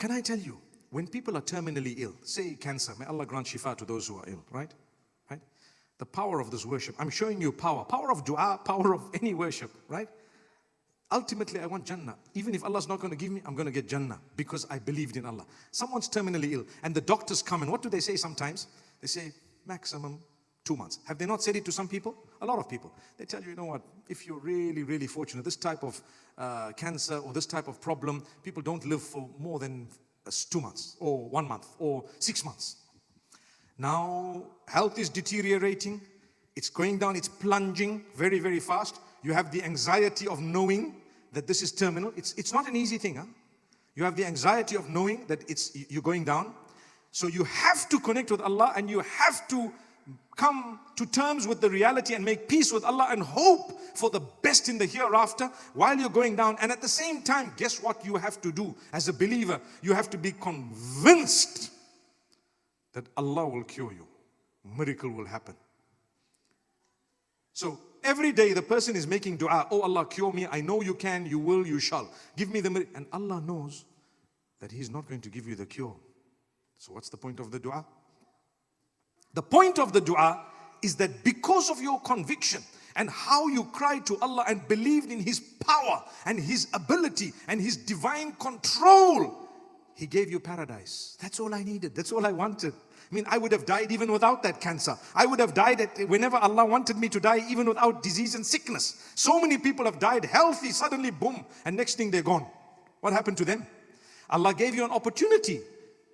Can I tell you, when people are terminally ill, say cancer, may Allah grant shifa to those who are ill, right? Right? The power of this worship, I'm showing you power of dua, power of any worship, right? Ultimately, I want Jannah. Even if Allah's not going to give me, I'm going to get Jannah because I believed in Allah. Someone's terminally ill and the doctors come and what do they say sometimes? They say maximum 2 months. Have they not said it to some people? A lot of people. They tell you, you know what, if you're really, really fortunate, this type of cancer or this type of problem, people don't live for more than 2 months or 1 month or 6 months. Now, health is deteriorating. It's going down, it's plunging very, very fast. You have the anxiety of knowing that this is terminal. It's not an easy thing. Huh? You have the anxiety of knowing that you're going down. So you have to connect with Allah and you have to come to terms with the reality and make peace with Allah and hope for the best in the hereafter while you're going down. And at the same time, guess what you have to do as a believer? You have to be convinced that Allah will cure you. Miracle will happen. So every day the person is making dua, oh Allah, cure me. I know you can, you will, you shall. Give me the miracle. And Allah knows that He's not going to give you the cure. So what's the point of the dua? The point of the dua is that because of your conviction and how you cried to Allah and believed in His power and His ability and His divine control, He gave you paradise. That's all I needed. That's all I wanted. I mean, I would have died even without that cancer. I would have died whenever Allah wanted me to die, even without disease and sickness. So many people have died healthy, suddenly boom, and next thing they're gone. What happened to them? Allah gave you an opportunity.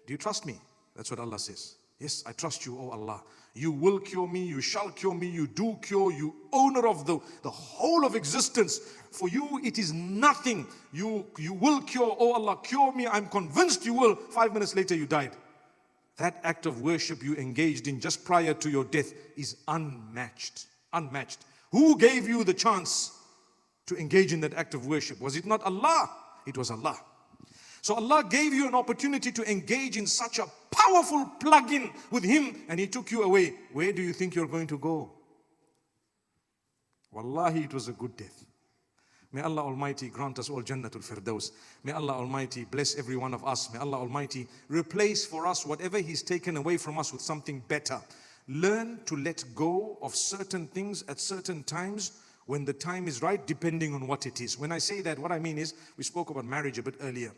Do you trust me? That's what Allah says. Yes, I trust you, oh Allah. You will cure me, you shall cure me, you do cure, you owner of the whole of existence. For you, it is nothing. You will cure, oh Allah, cure me. I'm convinced you will. 5 minutes later, you died. That act of worship you engaged in just prior to your death is unmatched. Unmatched. Who gave you the chance to engage in that act of worship? Was it not Allah? It was Allah. So Allah gave you an opportunity to engage in such a powerful plug-in with Him and He took you away. Where do you think you're going to go? Wallahi, it was a good death. May Allah Almighty grant us all Jannatul Firdaus. May Allah Almighty bless every one of us. May Allah Almighty replace for us whatever He's taken away from us with something better. Learn to let go of certain things at certain times when the time is right, depending on what it is. When I say that, what I mean is, we spoke about marriage a bit earlier.